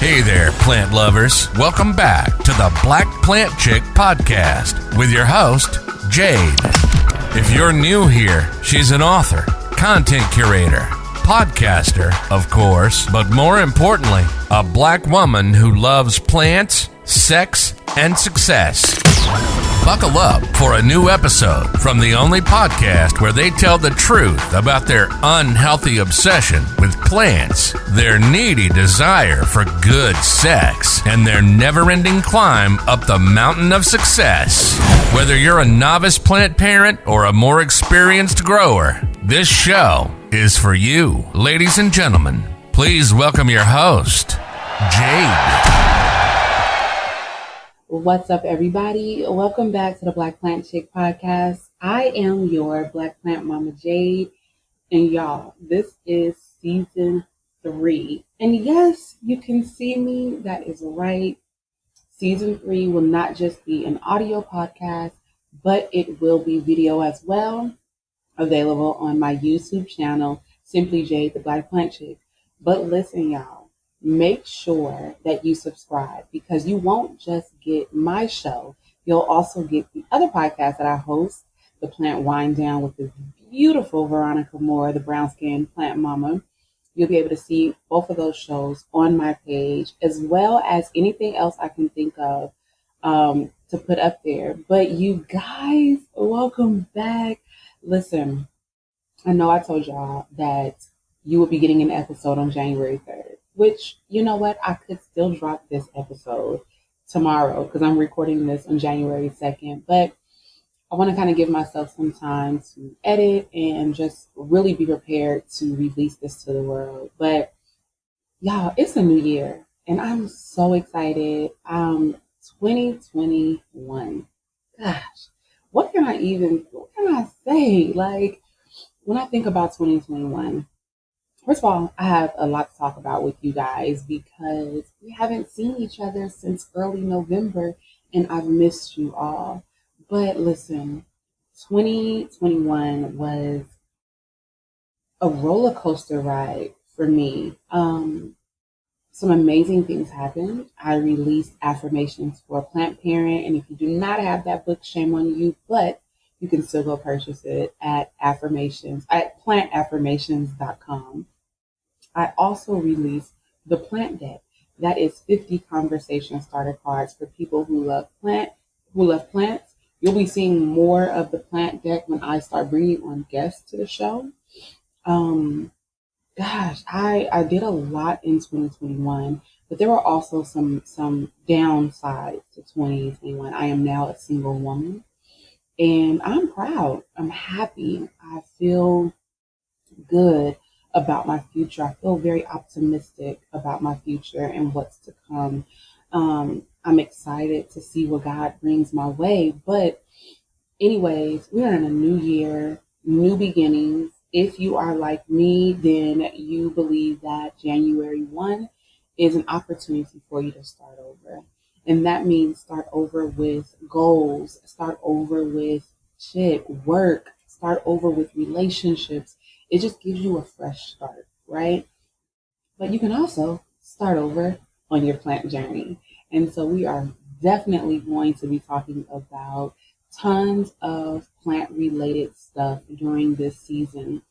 Hey there, plant lovers. Welcome back to the Black Plant Chick podcast with your host, Jade. If you're new here, she's an author, content curator, podcaster, of course, but more importantly, a black woman who loves plants, sex, and success. Buckle up for a new episode from the only podcast where they tell the truth about their unhealthy obsession with plants, their needy desire for good sex, and their never-ending climb up the mountain of success. Whether you're a novice plant parent or a more experienced grower, this show is for you. Ladies and gentlemen, please welcome your host, Jade. What's up, everybody? Welcome back to the Black Plant Chick podcast. I am your Black Plant Mama, Jade. And y'all, this is season 3. And yes, you can see me. That is right. Season 3 will not just be an audio podcast, but it will be video as well, available on my YouTube channel, Simply Jade, the Black Plant Chick. But listen, y'all. Make sure that you subscribe because you won't just get my show. You'll also get the other podcast that I host, The Plant Wind Down with this beautiful Veronica Moore, the brown skin plant mama. You'll be able to see both of those shows on my page, as well as anything else I can think of to put up there. But you guys, welcome back. Listen, I know I told y'all that you will be getting an episode on January 3rd. Which, you know what, I could still drop this episode tomorrow because I'm recording this on January 2nd. But I want to kind of give myself some time to edit and just really be prepared to release this to the world. But y'all, it's a new year and I'm so excited. 2021. Gosh, what can I say? Like, when I think about 2021, first of all, I have a lot to talk about with you guys because we haven't seen each other since early November and I've missed you all. But listen, 2021 was a roller coaster ride for me. Some amazing things happened. I released Affirmations for a Plant Parent, and if you do not have that book, shame on you, but you can still go purchase it at plantaffirmations.com. I also released the Plant Deck. That is 50 conversation starter cards for people who love plants. You'll be seeing more of the Plant Deck when I start bringing on guests to the show. I did a lot in 2021, but there were also some downsides to 2021. I am now a single woman, and I'm proud. I'm happy. I feel good about my future. I feel very optimistic about my future and what's to come. I'm excited to see what God brings my way. But anyways, we are in a new year, new beginnings. If you are like me, then you believe that January 1 is an opportunity for you to start over. And that means start over with goals, start over with work, start over with relationships. It just gives you a fresh start, right? But you can also start over on your plant journey. And so we are definitely going to be talking about tons of plant-related stuff during this season.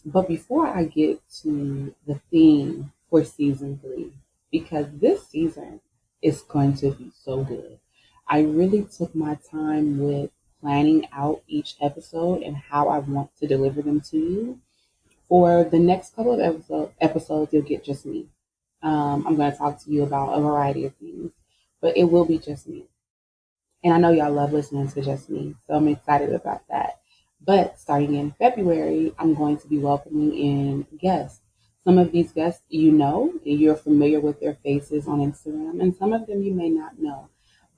But before I get to the theme for season 3, because this season is going to be so good, I really took my time with planning out each episode and how I want to deliver them to you. For the next couple of episodes, you'll get just me. I'm going to talk to you about a variety of things, but it will be just me. And I know y'all love listening to just me, so I'm excited about that. But starting in February, I'm going to be welcoming in guests. Some of these guests you know, and you're familiar with their faces on Instagram, and some of them you may not know.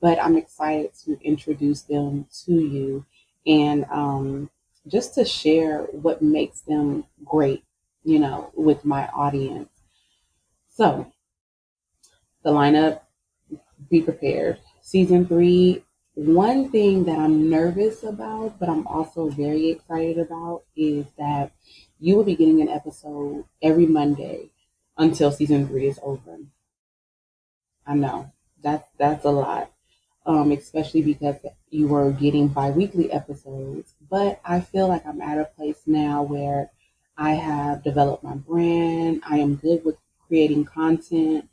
But I'm excited to introduce them to you and just to share what makes them great, with my audience. So, the lineup, be prepared. Season 3, one thing that I'm nervous about, but I'm also very excited about, is that you will be getting an episode every Monday until season 3 is over. I know that's a lot, especially because you were getting bi-weekly episodes. But I feel like I'm at a place now where I have developed my brand. I am good with creating content.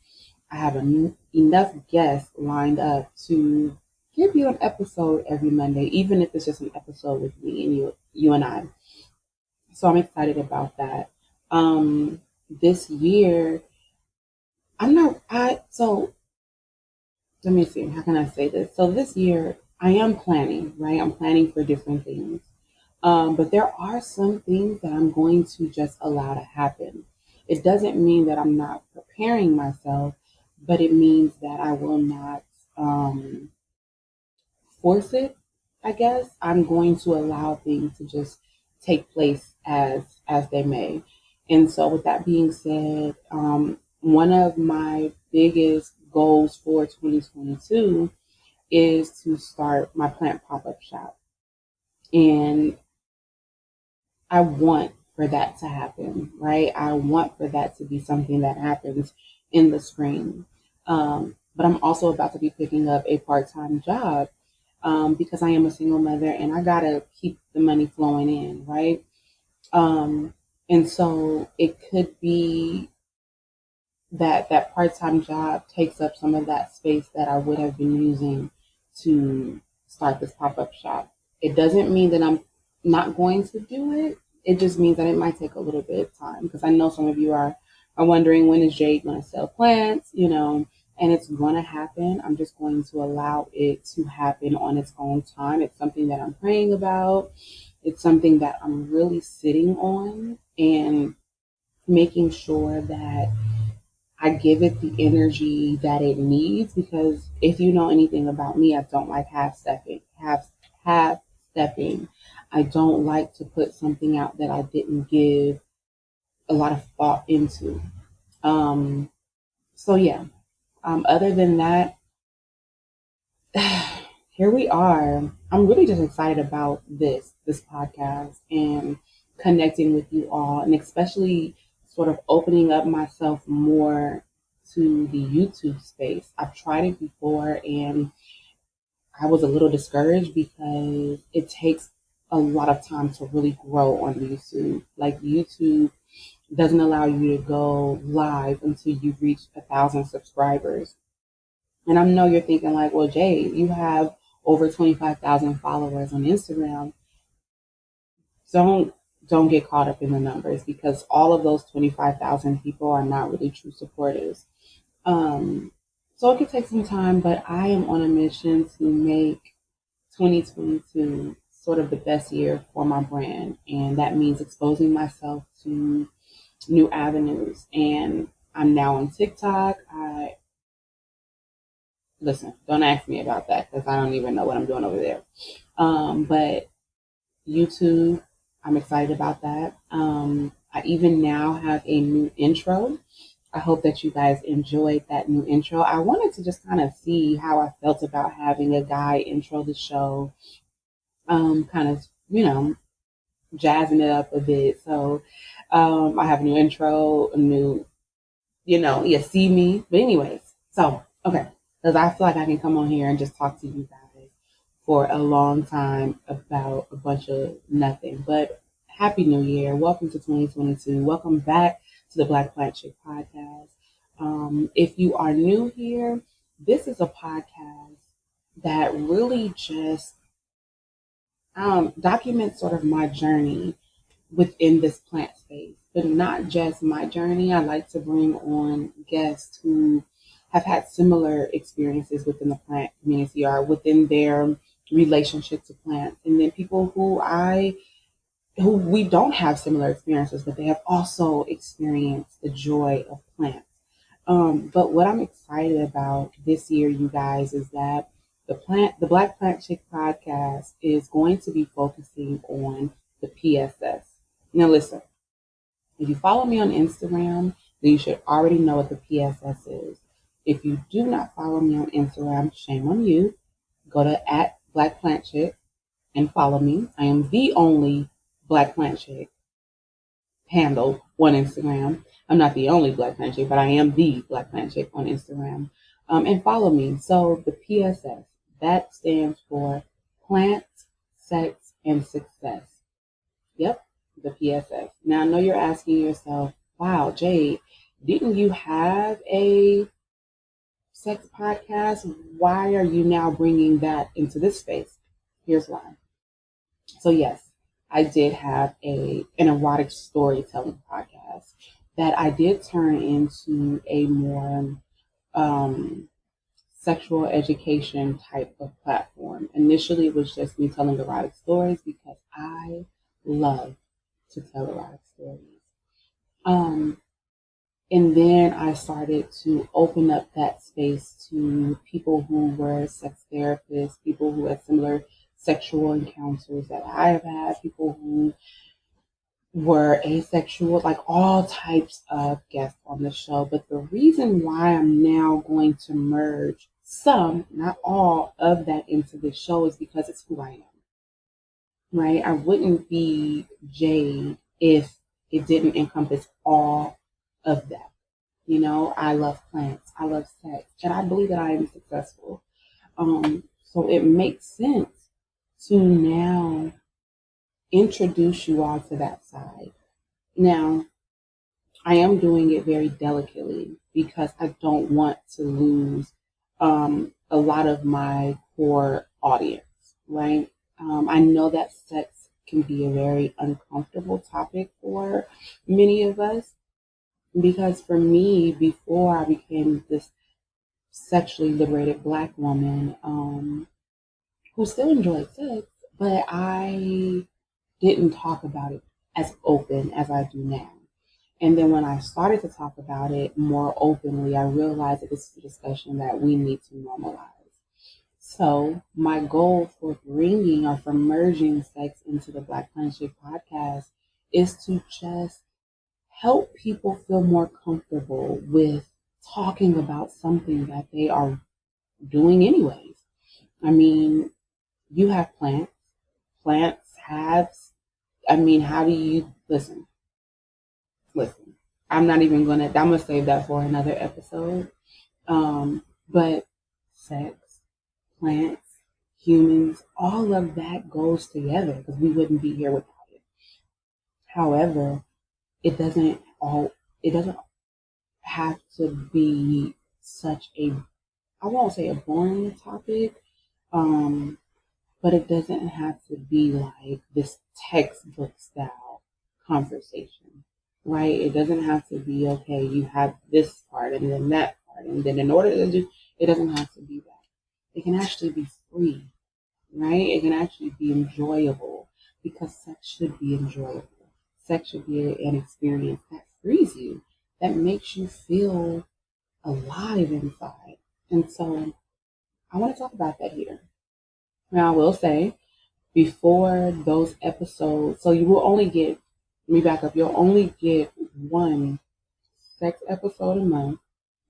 I have enough guests lined up to give you an episode every Monday, even if it's just an episode with me and you and I. So I'm excited about that. This year, I'm not. I so let me see. How can I say this? So this year, I am planning. Right, I'm planning for different things. But there are some things that I'm going to just allow to happen. It doesn't mean that I'm not preparing myself, but it means that I will not force it. I guess I'm going to allow things to just take place as they may. And so, with that being said, one of my biggest goals for 2022 is to start my plant pop up shop. And I want for that to happen, right? I want for that to be something that happens in the spring. But I'm also about to be picking up a part time job because I am a single mother and I got to keep the money flowing in, right? And so it could be that part-time job takes up some of that space that I would have been using to start this pop-up shop. It doesn't mean that I'm not going to do it. It just means that it might take a little bit of time because I know some of you are wondering when is Jade going to sell plants, and it's going to happen. I'm just going to allow it to happen on its own time. It's something that I'm praying about. It's something that I'm really sitting on and making sure that I give it the energy that it needs because if you know anything about me, I don't like half stepping. I don't like to put something out that I didn't give a lot of thought into. Um, so yeah. Other than that, here we are. I'm really just excited about this podcast and connecting with you all, and especially sort of opening up myself more to the YouTube space. I've tried it before, and I was a little discouraged because it takes a lot of time to really grow on YouTube. Like YouTube doesn't allow you to go live until you've reached 1,000 subscribers. And I know you're thinking like, well, Jay, you have over 25,000 followers on Instagram. Don't don't get caught up in the numbers because all of those 25,000 people are not really true supporters. Um, so it could take some time, but I am on a mission to make 2022 sort of the best year for my brand. And that means exposing myself to new avenues. And I'm now on TikTok. Listen, don't ask me about that because I don't even know what I'm doing over there. But YouTube, I'm excited about that. I even now have a new intro. I hope that you guys enjoyed that new intro. I wanted to just kind of see how I felt about having a guy intro the show, kind of, jazzing it up a bit. So I have a new intro, a new, you see me. But anyways, so, okay, because I feel like I can come on here and just talk to you guys for a long time about a bunch of nothing. But Happy New Year. Welcome to 2022. Welcome back to the Black Plant Chick podcast. If you are new here, this is a podcast that really just documents sort of my journey within this plant space, but not just my journey. I like to bring on guests who have had similar experiences within the plant community or within their relationship to plants, and then people who we don't have similar experiences, but they have also experienced the joy of plants. But what I'm excited about this year, you guys, is that the Black Plant Chick podcast is going to be focusing on the PSS. Now, listen, if you follow me on Instagram, then you should already know what the PSS is. If you do not follow me on Instagram, shame on you. Go to @BlackPlantChick and follow me. I am the only Black Plant Chick handle on Instagram. I'm not the only Black Plant Chick, but I am the Black Plant Chick on Instagram. and follow me. So the PSS, that stands for Plants, Sex, and Success. Yep, the PSS. Now I know you're asking yourself, wow, Jade, didn't you have a sex podcast? Why are you now bringing that into this space? Here's why. So yes, I did have an erotic storytelling podcast that I did turn into a more um, sexual education type of platform. Initially, it was just me telling erotic stories because I love to tell erotic stories. Um, and then I started to open up that space to people who were sex therapists, people who had similar sexual encounters that I have had, people who were asexual, like all types of guests on the show. But the reason why I'm now going to merge some, not all, of that into this show is because it's who I am, right? I wouldn't be Jade if it didn't encompass all of that. You know, I love plants, I love sex, and I believe that I am successful. So it makes sense to now introduce you all to that side. Now, I am doing it very delicately because I don't want to lose a lot of my core audience, right? I know that sex can be a very uncomfortable topic for many of us because for me, before I became this sexually liberated Black woman who still enjoyed sex, but I didn't talk about it as open as I do now. And then when I started to talk about it more openly, I realized that this is a discussion that we need to normalize. So my goal for bringing or for merging sex into the Black Planet Chick podcast is to just help people feel more comfortable with talking about something that they are doing anyways. I mean, you have plants. Plants have, how do you, listen, I'm not even I'm going to save that for another episode. But sex, plants, humans, all of that goes together because we wouldn't be here without it. However, it doesn't have to be such a, I won't say a boring topic, but it doesn't have to be like this textbook style conversation, right? It doesn't have to be, okay, you have this part and then that part, and then in order to do, it doesn't have to be that. It can actually be free, right? It can actually be enjoyable because sex should be enjoyable. Sex should be an experience that frees you, that makes you feel alive inside. And so I want to talk about that here. Now, I will say, before those episodes, so you will only get, let me back up, you'll only get one sex episode a month,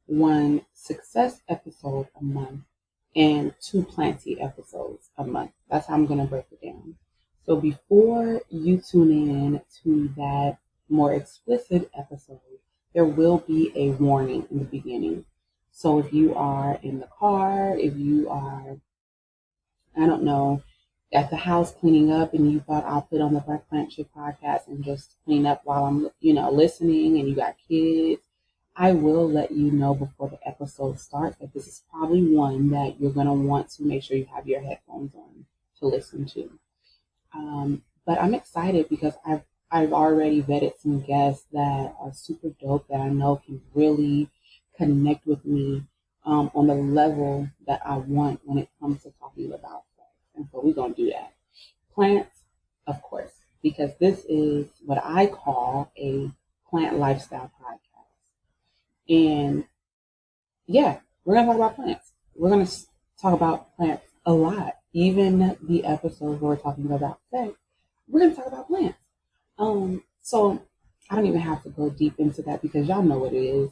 one success episode a month, and two planty episodes a month. That's how I'm going to break it down. So before you tune in to that more explicit episode, there will be a warning in the beginning. So if you are in the car, if you are, I don't know, at the house cleaning up and you thought I'll put on the Black Plant Chick podcast and just clean up while I'm, listening, and you got kids, I will let you know before the episode starts that this is probably one that you're going to want to make sure you have your headphones on to listen to. But I'm excited because I've already vetted some guests that are super dope that I know can really connect with me on the level that I want when it comes to talking about sex. And so we're going to do that. Plants, of course, because this is what I call a plant lifestyle podcast. And yeah, we're going to talk about plants. We're going to talk about plants a lot. Even the episodes where we're talking about sex, we're going to talk about plants. So I don't even have to go deep into that because y'all know what it is.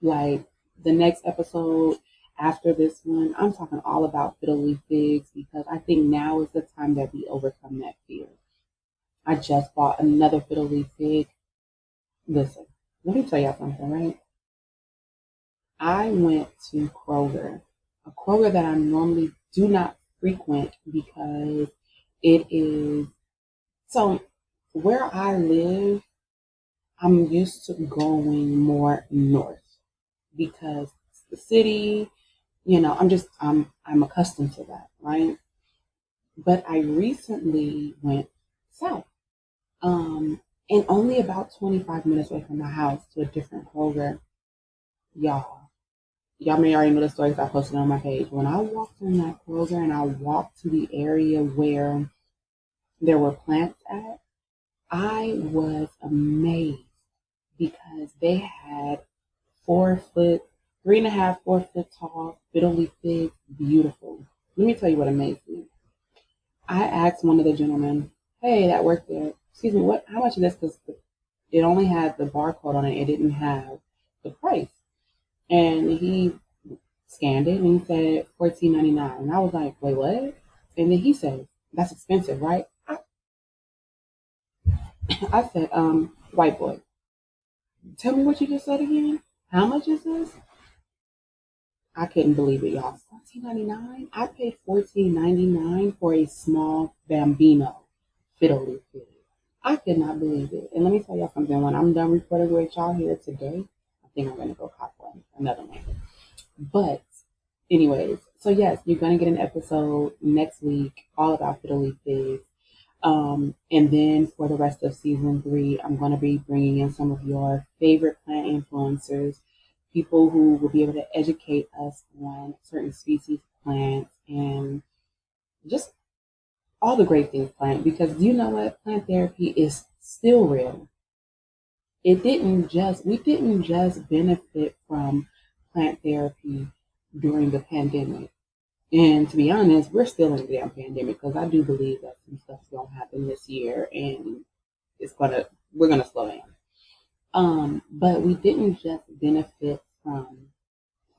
Like the next episode after this one, I'm talking all about fiddle leaf figs because I think now is the time that we overcome that fear. I just bought another fiddle leaf fig. Listen, let me tell y'all something, right? I went to a Kroger that I normally do not frequent because it is so where I live, I'm used to going more north because it's the city, I'm accustomed to that, right? But I recently went south. And only about 25 minutes away from my house to a different Kroger. Y'all may already know the stories I posted on my page. When I walked in that Kroger and I walked to the area where there were plants at, I was amazed because they had 4 foot, 3.5, 4 foot tall fiddle leaf figs, beautiful. Let me tell you what amazed me. I asked one of the gentlemen, hey, that worked there, excuse me, how much is this? Because it only had the barcode on it. It didn't have the price. And he scanned it and he said $14.99. And I was like, wait, what? And then he said, that's expensive, right? I said, white boy, tell me what you just said again. How much is this? I couldn't believe it, y'all. $14.99? I paid $14.99 for a small Bambino fiddle leaf fig. I could not believe it. And let me tell y'all something. When I'm done recording with y'all here today, I think I'm going to go cop another one. But anyways, so yes, you're going to get an episode next week all about fiddle leaf figs. And then for the rest of season 3, I'm going to be bringing in some of your favorite plant influencers, people who will be able to educate us on certain species of plants and just all the great things plant, because you know what? Plant therapy is still real. We didn't just benefit from plant therapy during the pandemic. And to be honest, we're still in the damn pandemic because I do believe that some stuff's gonna happen this year and we're gonna slow down. But we didn't just benefit from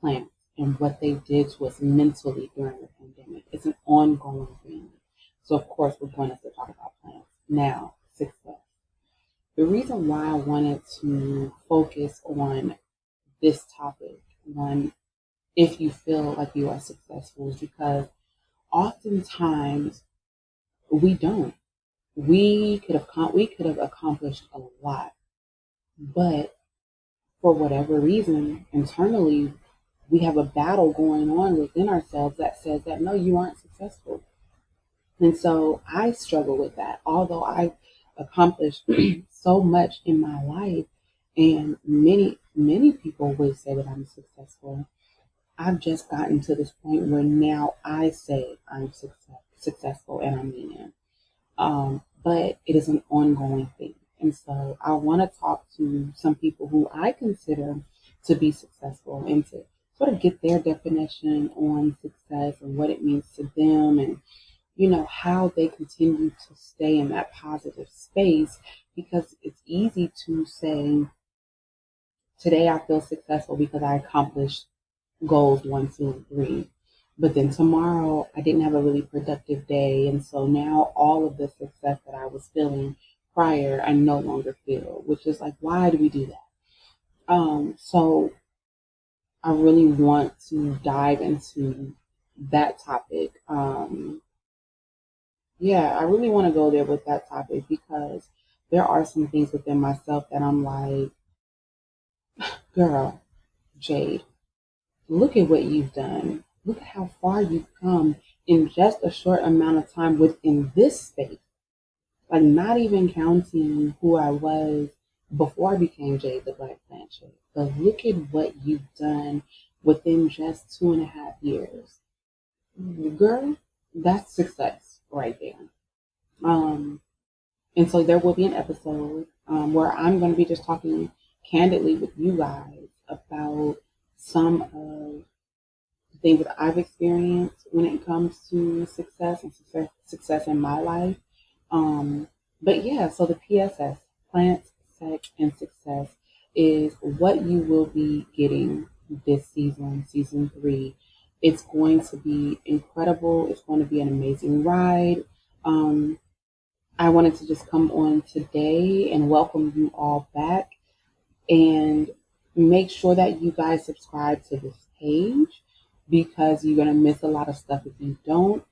plants and what they did to us mentally during the pandemic. It's an ongoing thing. So of course we're going to talk about plants. Now, success. The reason why I wanted to focus on this topic, if you feel like you are successful, is because oftentimes we don't. We could have accomplished a lot, but for whatever reason, internally, we have a battle going on within ourselves that says that no, you aren't successful. And so I struggle with that. Although I've accomplished so much in my life, and many people would say that I'm successful, I've just gotten to this point where now I say I'm successful, and I mean it. But it is an ongoing thing. And so I want to talk to some people who I consider to be successful and to sort of get their definition on success and what it means to them, and how they continue to stay in that positive space, because it's easy to say, today I feel successful because I accomplished goals 1, 2, and 3. But then tomorrow I didn't have a really productive day. And so now all of the success that I was feeling prior, I no longer feel, which is like, why do we do that? So I really want to dive into that topic. I really want to go there with that topic because there are some things within myself that I'm like, girl, Jade, look at what you've done. Look at how far you've come in just a short amount of time within this space. Like, not even counting who I was before I became Jade the Black Plant Chick. But look at what you've done within just 2.5 years. Girl, that's success right there. And so there will be an episode where I'm going to be just talking candidly with you guys about some of the things that I've experienced when it comes to success and success in my life. But yeah, so the PSS, Plants, Sex, and Success, is what you will be getting this season, season 3. It's going to be incredible. It's going to be an amazing ride. I wanted to just come on today and welcome you all back and make sure that you guys subscribe to this page because you're going to miss a lot of stuff if you don't.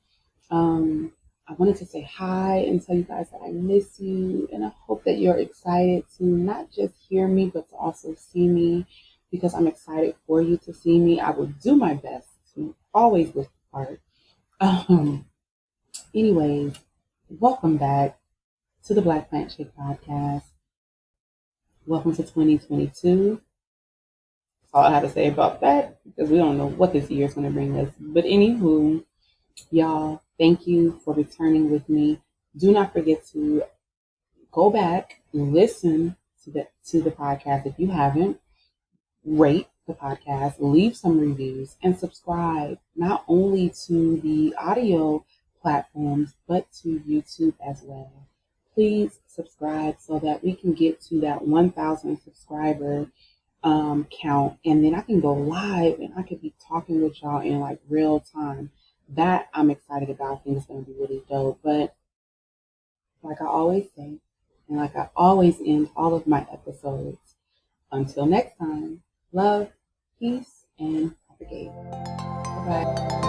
I wanted to say hi and tell you guys that I miss you, and I hope that you're excited to not just hear me, but to also see me, because I'm excited for you to see me. I will do my best to always look the part. Anyways, welcome back to the Black Plant Chick podcast. Welcome to 2022. That's all I have to say about that, because we don't know what this year is going to bring us. But anywho, y'all, thank you for returning with me. Do not forget to go back and listen to the podcast if you haven't. Rate the podcast, leave some reviews, and subscribe not only to the audio platforms but to YouTube as well. Please subscribe so that we can get to that 1,000 subscriber count, and then I can go live and I could be talking with y'all in like real time. That I'm excited about. I think it's going to be really dope. But like I always say, and like I always end all of my episodes, until next time, love, peace, and propagate. Bye-bye.